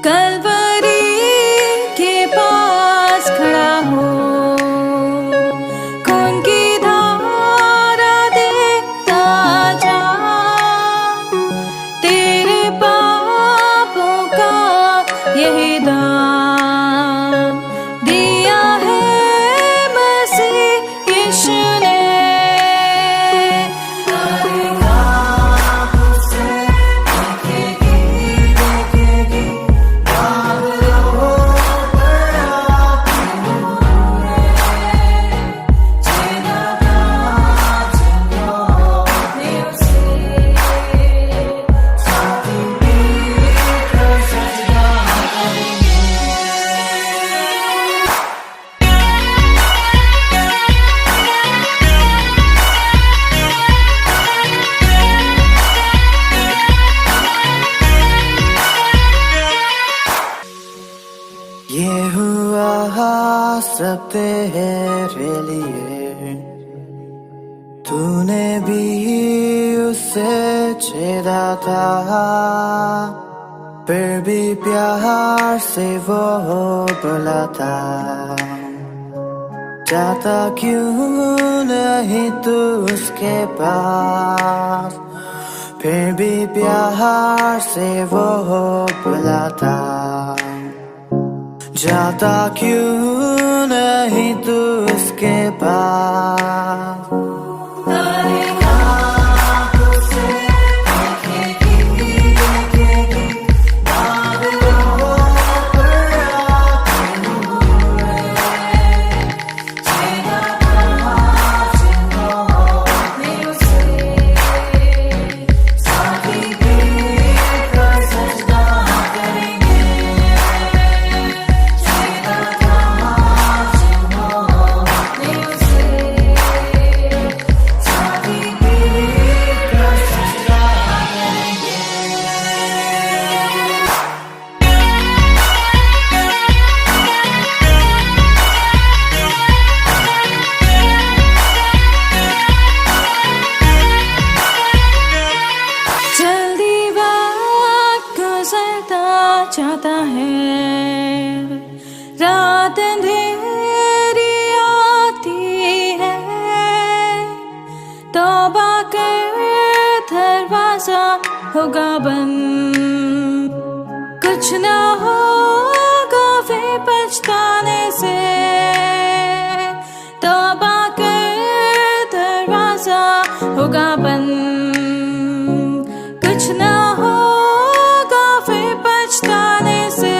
कलवरी के पास खड़ा हो, खून की धारा देखता जा, तेरे पापों का यही दाम दिया है मसीह यीशु ने। ये हुआ सब तेरे लिए, तूने भी उसे छेड़ा था, फिर भी प्यार से वो बुलाता, जाता क्यों नहीं तू उसके पास, फिर भी प्यार से वो बुलाता, जाता क्यों नहीं तू उसके पास। चाहता है, रात अंधेरी आती है, तौबा कर दरवाजा होगा बंद, कुछ ना होगा वे पछताने से, तौबा कर दरवाजा होगा बंद, कुछ ना होगा वे पछताने से।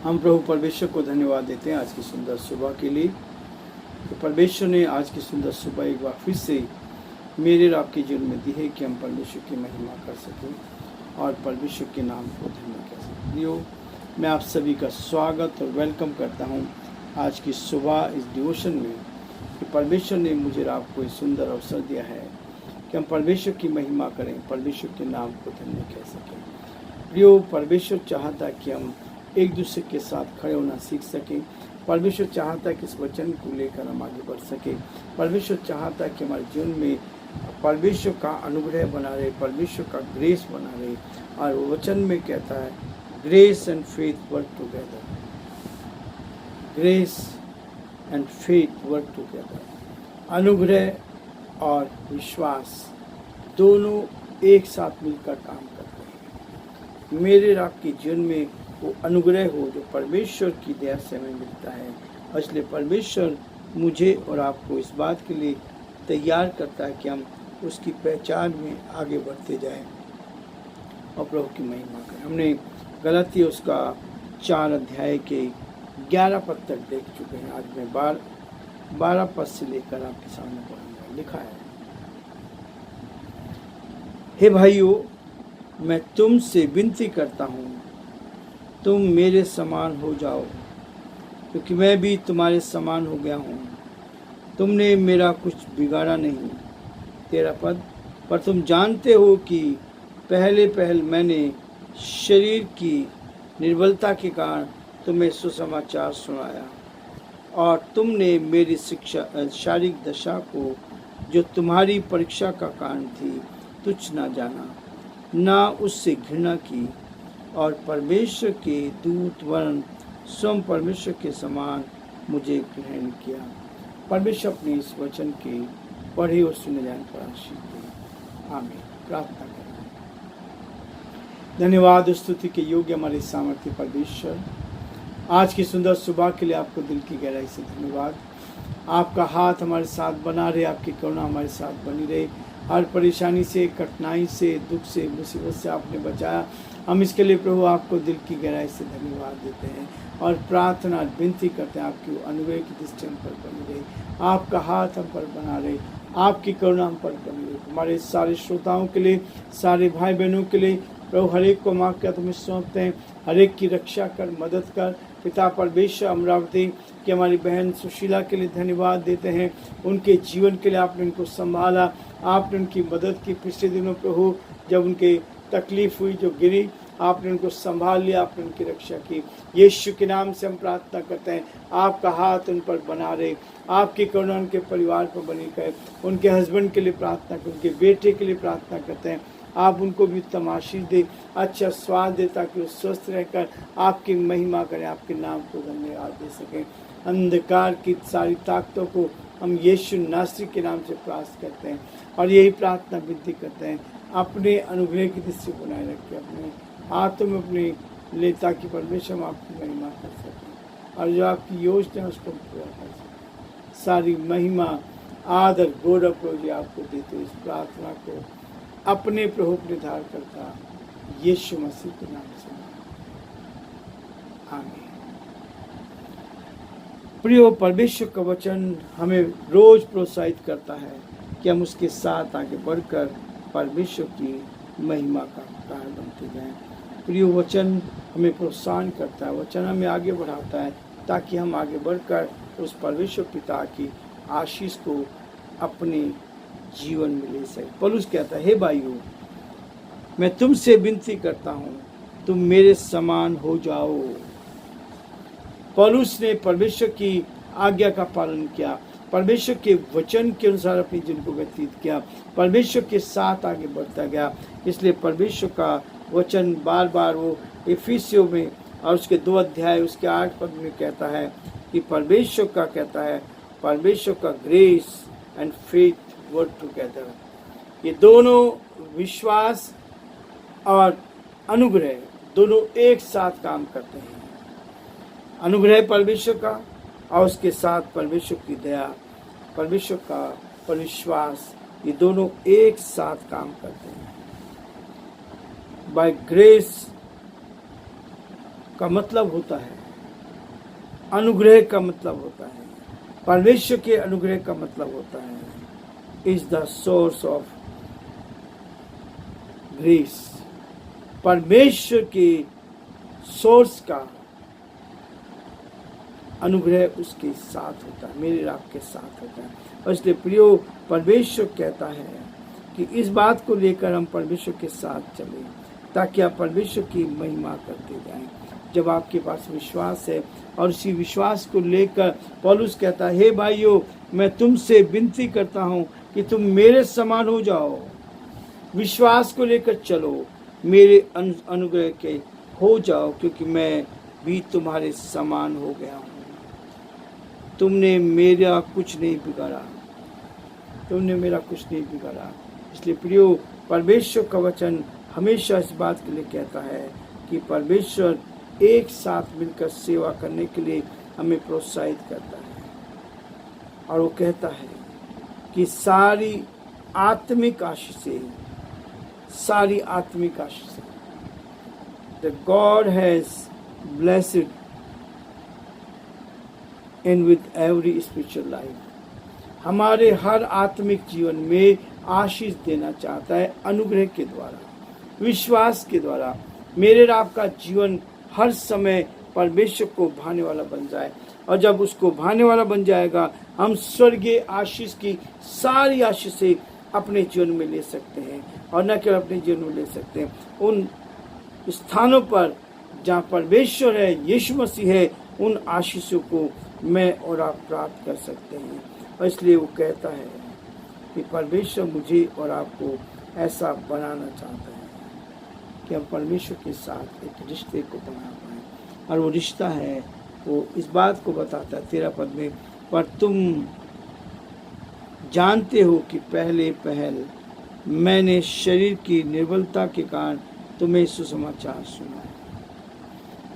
हम प्रभु परमेश्वर को धन्यवाद देते हैं आज की सुंदर सुबह के लिए। तो परमेश्वर ने आज की सुंदर सुबह एक बार फिर से मेरे और आपके जीवन में दी है कि हम परमेश्वर की महिमा कर सकें और परमेश्वर के नाम को धन्य कर सकें। मैं आप सभी का स्वागत और वेलकम करता हूं आज की सुबह इस डिवोशन में कि परमेश्वर ने मुझे और आपको एक सुंदर अवसर दिया है कि हम परमेश्वर की महिमा करें, परमेश्वर के नाम को धन्य कह सकें। प्रियो, परमेश्वर चाहता कि हम एक दूसरे के साथ खड़े होना सीख सकें। परमेश्वर चाहता है कि इस वचन को लेकर हम आगे बढ़ सकें। परमेश्वर चाहता है कि हमारे जीवन में परमेश्वर का अनुग्रह बना रहे, परमेश्वर का ग्रेस बना रहे। और वो वचन में कहता है grace and faith work together, grace and faith work together. अनुग्रह और विश्वास दोनों एक साथ मिलकर काम करते हैं। मेरे आपके जीवन में वो अनुग्रह हो जो परमेश्वर की दया से हमें मिलता है। इसलिए परमेश्वर मुझे और आपको इस बात के लिए तैयार करता है कि हम उसकी पहचान में आगे बढ़ते जाएं और प्रभु की महिमा करें। हमने गलती उसका 4 अध्याय के 11 पद तक देख चुके हैं। आज मैं 12 पद से लेकर आपके सामने पढ़ूंगा। लिखा है, हे भाइयों, मैं तुमसे विनती करता हूँ, तुम मेरे समान हो जाओ, क्योंकि मैं भी तुम्हारे समान हो गया हूँ। तुमने मेरा कुछ बिगाड़ा नहीं। 13 पद, पर तुम जानते हो कि पहले मैंने शरीर की निर्बलता के कारण तुम्हें सुसमाचार सुनाया, और तुमने मेरी शारीरिक दशा को, जो तुम्हारी परीक्षा का कारण थी, तुच्छ न जाना, ना उससे घृणा की, और परमेश्वर के दूत वरन स्वयं परमेश्वर के समान मुझे ग्रहण किया। परमेश्वर अपने इस वचन के पढ़े और सुने जाने पर आशीष दे। आमीन। प्रार्थना करें। धन्यवाद स्तुति के योग्य हमारे सामर्थ्य परमेश्वर, आज की सुंदर सुबह के लिए आपको दिल की गहराई से धन्यवाद। आपका हाथ हमारे साथ बना रहे, आपकी करुणा हमारे साथ बनी रहे। हर परेशानी से, कठिनाई से, दुख से, मुसीबत से आपने बचाया। हम इसके लिए प्रभु आपको दिल की गहराई से धन्यवाद देते हैं और प्रार्थना विनती करते हैं, आपकी अनुग्रह की दृष्टि हम पर बनी रहे, आपका हाथ हम पर बना रहे, आपकी करुणा हम पर बनी रहे। हमारे सारे श्रोताओं के लिए, सारे भाई बहनों के लिए प्रभु हर एक को माँ का तुम्हें सौंपते हैं। हर एक की रक्षा कर, मदद कर। पिता परमेश्वर, अमरावती की हमारी बहन सुशीला के लिए धन्यवाद देते हैं। उनके जीवन के लिए आपने उनको संभाला, आपने उनकी मदद की। पिछले दिनों प्रभु जब उनके तकलीफ हुई, जो गिरी, आपने उनको संभाल लिया, आपने उनकी रक्षा की। यीशु के नाम से हम प्रार्थना करते हैं, आपका हाथ उन पर बना रहे, आपकी करुणा उनके परिवार पर बनी रहे। उनके हस्बैंड के लिए प्रार्थना करते, उनके बेटे के लिए प्रार्थना करते हैं, आप उनको भी उत्तम आशीष दे, अच्छा स्वाद दे, ताकि वो स्वस्थ रहकर आपकी महिमा करें, आपके नाम को धन्यवाद दे सकें। अंधकार की सारी ताकतों को हम यीशु नासरी के नाम से प्राप्त करते हैं और यही प्रार्थना विनती करते हैं, अपने अनुग्रह की दृष्टि बनाए रखें, अपने हाथों में अपने ले, ताकि परमेश्वर आपकी महिमा कर सकें और जो आपकी योजना है उसको पूरा कर सकें। सारी महिमा, आदर, गौरव प्रभु आपको देते। इस प्रार्थना को अपने प्रभु निर्धार करता यीशु मसीह के नाम से, आमीन। प्रियो, परमेश्वर का वचन हमें रोज प्रोत्साहित करता है कि हम उसके साथ आगे बढ़कर परमेश्वर की महिमा का कारण बनते जाएं। प्रियो, वचन हमें प्रोत्साहन करता है, वचन हमें आगे बढ़ाता है, ताकि हम आगे बढ़कर उस परमेश्वर पिता की आशीष को अपने जीवन में ले सके। पौलुस कहता है, हे भाइयों, मैं तुमसे विनती करता हूँ, तुम मेरे समान हो जाओ। पौलुस ने परमेश्वर की आज्ञा का पालन किया, परमेश्वर के वचन के अनुसार अपनी जिंदगी को व्यतीत किया, परमेश्वर के साथ आगे बढ़ता गया। इसलिए परमेश्वर का वचन बार बार वो इफिसियों में और उसके 2 अध्याय उसके 8 पद में कहता है कि परमेश्वर का कहता है, परमेश्वर का grace and faith work together. ये दोनों, विश्वास और अनुग्रह, दोनों एक साथ काम करते हैं। अनुग्रह परमेश्वर का और उसके साथ परमेश्वर की दया, परमेश्वर का विश्वास, ये दोनों एक साथ काम करते हैं। बाय ग्रेस का मतलब होता है, अनुग्रह का मतलब होता है, परमेश्वर के अनुग्रह का मतलब होता है, is the source of grace. परमेश्वर के सोर्स का अनुग्रह उसके साथ होता है, मेरे आपके साथ होता है। और इसलिए प्रियो, परमेश्वर कहता है कि इस बात को लेकर हम परमेश्वर के साथ चलें, ताकि आप परमेश्वर की महिमा करते जाएं। जब आपके पास विश्वास है और उसी विश्वास को लेकर पौलुस कहता है, हे भाइयों, मैं तुमसे विनती करता हूं कि तुम मेरे समान हो जाओ। विश्वास को लेकर चलो, मेरे अनुग्रह के हो जाओ, क्योंकि मैं भी तुम्हारे समान हो गया हूँ। तुमने मेरा कुछ नहीं बिगाड़ा, तुमने मेरा कुछ नहीं बिगाड़ा। इसलिए प्रियो, परमेश्वर का वचन हमेशा इस बात के लिए कहता है कि परमेश्वर एक साथ मिलकर सेवा करने के लिए हमें प्रोत्साहित करता है। और वो कहता है कि सारी आत्मिक आशीषें, सारी आत्मिक आशीषें, the God has blessed in with every spiritual life, हमारे हर आत्मिक जीवन में आशीष देना चाहता है अनुग्रह के द्वारा। विश्वास के द्वारा मेरे और आपका जीवन हर समय परमेश्वर को भाने वाला बन जाए। और जब उसको भाने वाला बन जाएगा, हम स्वर्गीय आशीष की सारी आशीषें अपने जीवन में ले सकते हैं। और न केवल अपने जीवन में ले सकते हैं, उन स्थानों पर जहाँ परमेश्वर है, यीशु मसीह है, उन आशीषों को मैं और आप प्राप्त कर सकते हैं। और इसलिए वो कहता है कि परमेश्वर मुझे और आपको ऐसा बनाना चाहता है कि हम परमेश्वर के साथ एक रिश्ते को बना पाएँ। और वो रिश्ता है, वो इस बात को बताता है 13 पद में, पर तुम जानते हो कि पहल मैंने शरीर की निर्बलता के कारण तुम्हें सुसमाचार सुना।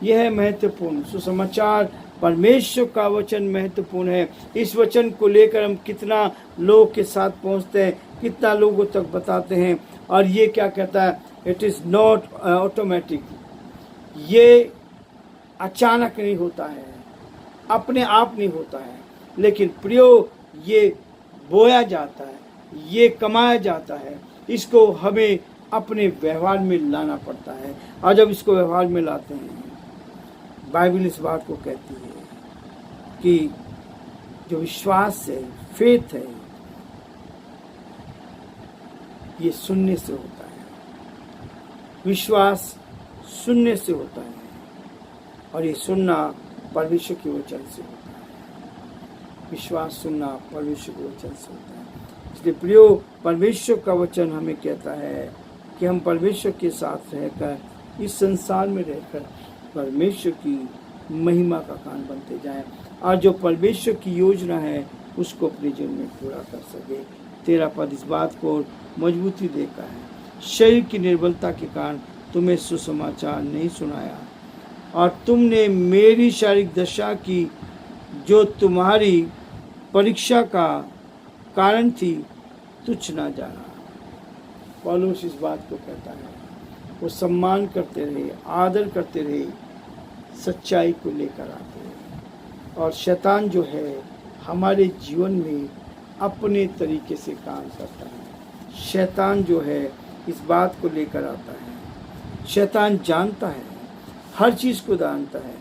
यह है महत्वपूर्ण सुसमाचार। परमेश्वर का वचन महत्वपूर्ण है। इस वचन को लेकर हम कितना लोगों के साथ पहुंचते हैं, कितना लोगों तक बताते हैं। और ये क्या कहता है, इट इज़ नॉट ऑटोमेटिक। ये अचानक नहीं होता है, अपने आप नहीं होता है, लेकिन प्रियो ये बोया जाता है, ये कमाया जाता है। इसको हमें अपने व्यवहार में लाना पड़ता है। और जब इसको व्यवहार में लाते हैं, बाइबल इस बात को कहती है कि जो विश्वास है, फेथ है, ये सुनने से होता है। विश्वास सुनने से होता है, और ये सुनना परमेश्वर के वचन से होता है। विश्वास सुनना परमेश्वर के वचन से होता है। इसलिए प्रियो, परमेश्वर का वचन हमें कहता है कि हम परमेश्वर के साथ रहकर, इस संसार में रहकर परमेश्वर की महिमा का कान बनते जाएं, और जो परमेश्वर की योजना है उसको अपने जीवन में पूरा कर सके। 13 पद इस बात को मजबूती देता है, शरीर की निर्बलता के कारण तुम्हें सुसमाचार नहीं सुनाया, और तुमने मेरी शारीरिक दशा की जो तुम्हारी परीक्षा का कारण थी तुच्छ ना जाना। पौलुस इस बात को कहता है, वो सम्मान करते रहे, आदर करते रहे, सच्चाई को लेकर आते रहे। और शैतान जो है हमारे जीवन में अपने तरीके से काम करता है। शैतान जो है इस बात को लेकर आता है। शैतान जानता है, हर चीज़ को जानता है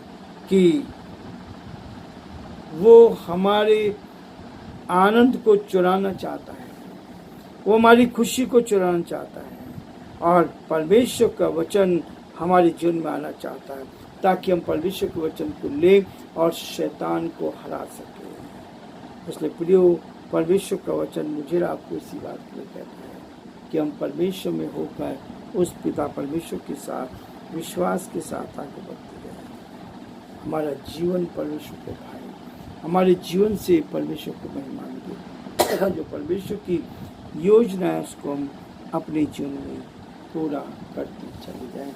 कि वो हमारे आनंद को चुराना चाहता है, वो हमारी खुशी को चुराना चाहता है। और परमेश्वर का वचन हमारे जीवन में आना चाहता है, ताकि हम परमेश्वर के वचन को लें और शैतान को हरा सकें। इसलिए प्रियो, परमेश्वर का वचन मुझे आपको इसी बात के लिए कहता है कि हम परमेश्वर में होकर उस पिता परमेश्वर के साथ विश्वास के साथ आगे बढ़ते रहें। हमारा जीवन परमेश्वर को भाए, हमारे जीवन से परमेश्वर को महिमा मिले। जो परमेश्वर की योजना है उसको हम अपने जीवन में पूरा करते चले जाएं।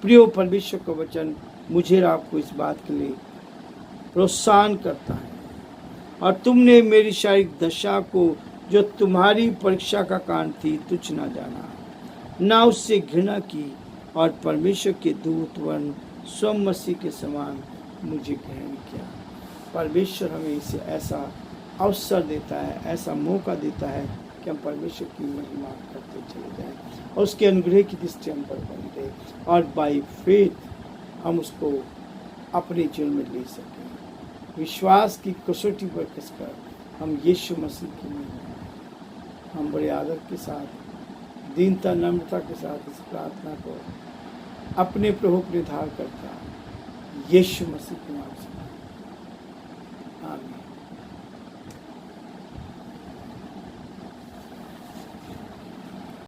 प्रियो, परमेश्वर का वचन मुझे आपको इस बात के लिए प्रोत्साहन करता है, और तुमने मेरी शारीरिक दशा को जो तुम्हारी परीक्षा का कारण थी तुच्छ ना जाना, ना उससे घृणा की, और परमेश्वर के दूत वर्ण स्वयं मसीह के समान मुझे ग्रहण किया। परमेश्वर हमें इसे ऐसा अवसर देता है, ऐसा मौका देता है कि हम परमेश्वर की महिमा करते चले जाएं, और उसके अनुग्रह की दृष्टि हम पर बन रहे, और बाय फेथ हम उसको अपने जीवन में ले सकें। विश्वास की कसौटी पर कसकर हम यीशु मसीह की महिमा, हम बड़े आदर के साथ, दीनता नम्रता के साथ इस प्रार्थना को अपने प्रभु पर निर्धार करता यीशु मसीह के नाम से आमीन।